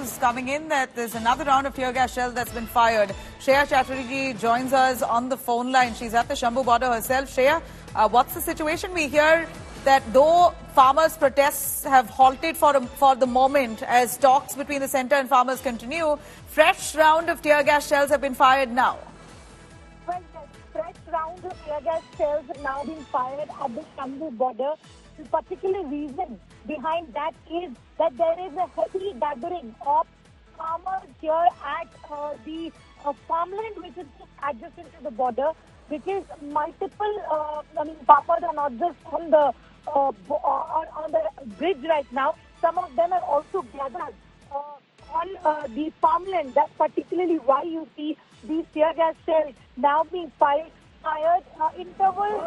news coming in that there's another round of tear gas shells that's been fired. Shreya Chatterjee joins us on the phone line. She's at the Shambhu Border herself. Shreya, what's the situation? We hear that though farmers' protests have halted for the moment as talks between the centre and farmers continue, fresh round of tear gas shells have been fired now. Well, fresh rounds of tear gas shells have now been fired at the Shambhu Border. The particular reason behind that is that there is a heavy gathering of farmers here at the farmland, which is just adjacent to the border, because multiple, farmers are not just on the bridge right now. Some of them are also gathered on the farmland. That's particularly why you see these tear gas shells now being fired intervals.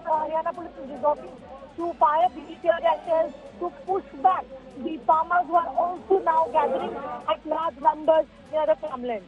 Haryana police is resorting to fire these tear gas shells to push back the farmers who are also now gathering at large numbers near the farmland.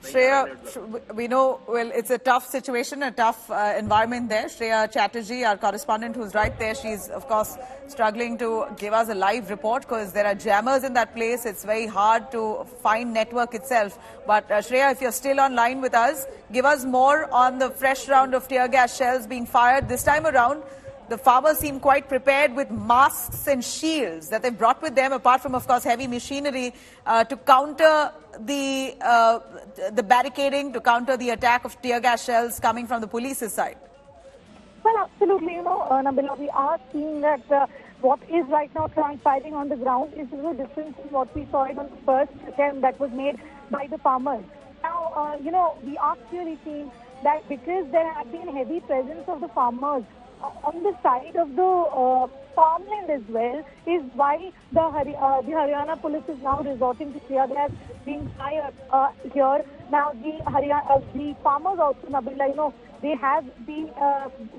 Shreya, we know, well, it's a tough situation, a tough environment there. Shreya Chatterjee, our correspondent who's right there, she's, of course, struggling to give us a live report because there are jammers in that place. It's very hard to find network itself. But Shreya, if you're still online with us, give us more on the fresh round of tear gas shells being fired. This time around, the farmers seem quite prepared with masks and shields that they've brought with them, apart from, of course, heavy machinery to counter the barricading, to counter the attack of tear gas shells coming from the police's side. Well, absolutely. Nabila, we are seeing that what is right now transpiring on the ground is no different from what we saw it on the first attempt that was made by the farmers. Now, we are clearly seeing that because there have been heavy presence of the farmers on the side of the farmland as well, is why the Haryana police is now resorting to tear gas being fired here. Now, the farmers also, Nabila, they have been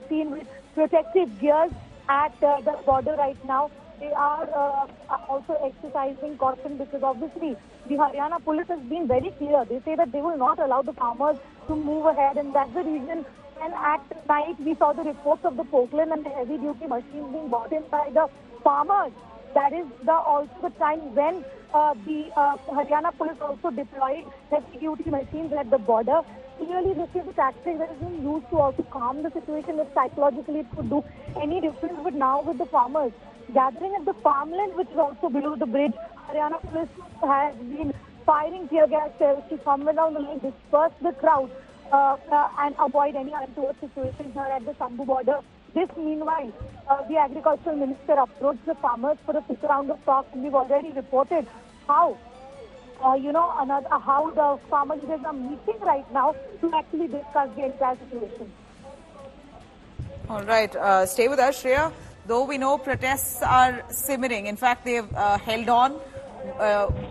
seen with protective gears at the border right now. They are also exercising caution because obviously the Haryana police has been very clear. They say that they will not allow the farmers to move ahead, and that's the reason. And at night, we saw the reports of the forklift and the heavy-duty machines being brought in by the farmers. That is also the time when the Haryana police also deployed heavy-duty machines at the border. Clearly, this is a tactic that is being used to also calm the situation if psychologically it could do any difference. But now with the farmers gathering at the farmland, which is also below the bridge, Haryana police has been firing tear gas shells to somewhere down the lane, disperse the crowd and avoid any untoward situation here at the Shambhu Border. This meanwhile, the agricultural minister approached the farmers for a fifth round of talks, and we've already reported how how the farmer leaders are meeting right now to actually discuss the entire situation. All right, stay with us, Shreya. Though we know protests are simmering, in fact, they've held on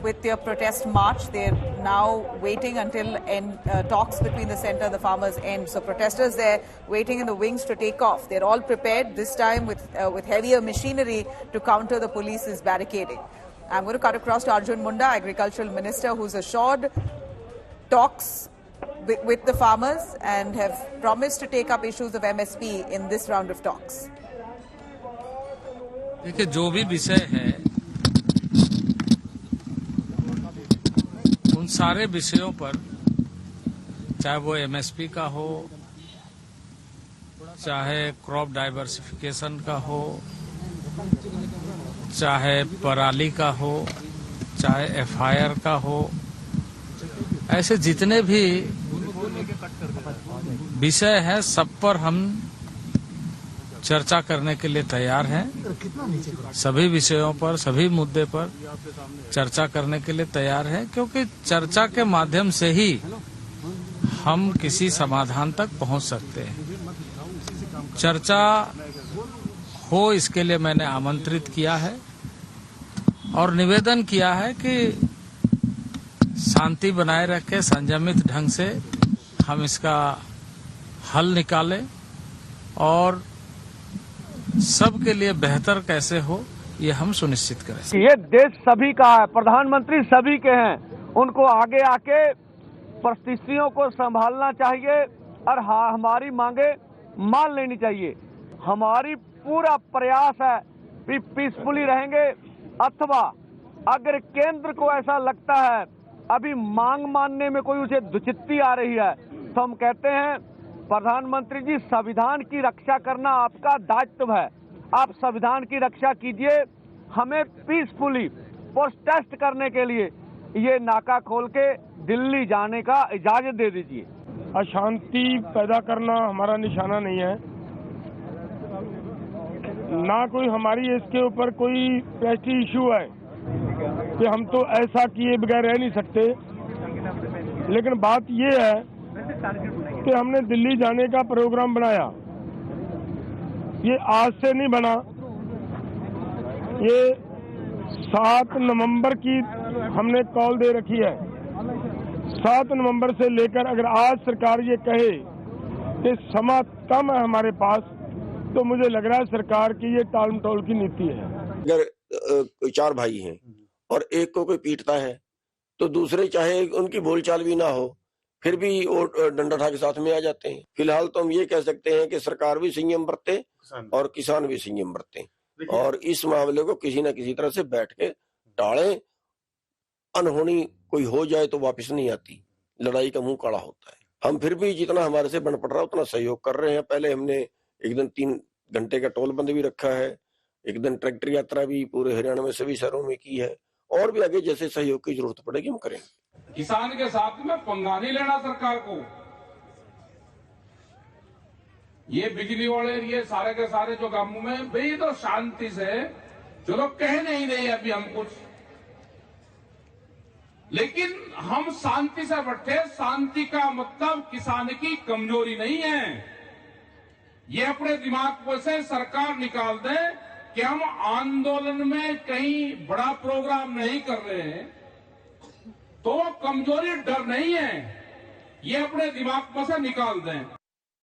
with their protest march. They're now waiting until talks between the centre and the farmers end. So protesters there waiting in the wings to take off. They're all prepared, this time with heavier machinery to counter the police's barricading. I'm going to cut across to Arjun Munda, Agricultural Minister, who's assured talks with the farmers and have promised to take up issues of MSP in this round of talks. देखिए, जो भी विषय है उन सारे विषयों पर, चाहे वो एमएसपी का हो, चाहे क्रॉप डाइवर्सिफिकेशन का हो, चाहे पराली का हो, चाहे एफआईआर का हो, ऐसे जितने भी विषय हैं सब पर हम चर्चा करने के लिए तैयार हैं। सभी विषयों पर, सभी मुद्दे पर चर्चा करने के लिए तैयार हैं, क्योंकि चर्चा के माध्यम से ही हम किसी समाधान तक पहुंच सकते हैं। चर्चा हो इसके लिए मैंने आमंत्रित किया है और निवेदन किया है कि शांति बनाए रखे, संयमित ढंग से हम इसका हल निकालें और सबके लिए बेहतर कैसे हो ये हम सुनिश्चित करें। ये देश सभी का है, प्रधानमंत्री सभी के हैं, उनको आगे आके परिस्थितियों को संभालना चाहिए और हमारी मांगे मान लेनी चाहिए। हमारी पूरा प्रयास है कि पीसफुली रहेंगे, अथवा अगर केंद्र को ऐसा लगता है अभी मांग मानने में कोई उसे दुचित्ती आ रही है, तो हम कहते हैं प्रधानमंत्री जी, संविधान की रक्षा करना आपका दायित्व है। आप संविधान की रक्षा कीजिए, हमें पीसफुली प्रोटेस्ट करने के लिए ये नाका खोल के दिल्ली जाने का इजाजत दे दीजिए। अशांति पैदा करना हमारा निशाना नहीं है, ना कोई हमारी इसके ऊपर कोई प्रेस्टीज इशू है कि हम तो ऐसा किए बगैर रह नहीं सकते। लेकिन बात ये है कि हमने दिल्ली जाने का प्रोग्राम बनाया, ये आज से नहीं बना, ये 7 नवंबर की हमने कॉल दे रखी है। 7 नवंबर से लेकर अगर आज सरकार ये कहे कि समय कम है हमारे पास, तो मुझे लग रहा है सरकार की ये टाल मटोल की नीति है। अगर 4 भाई हैं और एक को कोई पीटता है तो दूसरे चाहे उनकी बोलचाल भी ना हो फिर भी वो डंडा उठा के साथ में आ जाते हैं। फिलहाल तो हम ये कह सकते हैं कि सरकार भी संयम बरते और किसान भी संयम बरते और इस मामले को किसी न किसी तरह से बैठ के टालें। अनहोनी कोई हो जाए तो वापस नहीं आती, लड़ाई का मुंह काला होता है। हम फिर भी जितना हमारे से बन पड़ रहा है उतना सहयोग कर रहे हैं। पहले हमने एक दिन 3 घंटे का टोल बंद भी रखा है, एक दिन ट्रैक्टर यात्रा भी पूरे हरियाणा में सभी शहरों में की है, और भी आगे जैसे सहयोग की जरूरत पड़ेगी हम करेंगे। किसान के साथ में पंगा नहीं लेना सरकार को। ये बिजली वाले ये सारे के सारे जो गांवों में भाई तो शांति से चलो कह नहीं रहे अभी हम कुछ, लेकिन हम शांति से बैठे। शांति का मतलब किसान की कमजोरी नहीं है। ये अपने दिमाग से सरकार निकाल दे कि हम आंदोलन में कहीं बड़ा प्रोग्राम नहीं कर रहे हैं, तो कमजोरी डर नहीं है, ये अपने दिमाग में से निकाल दें।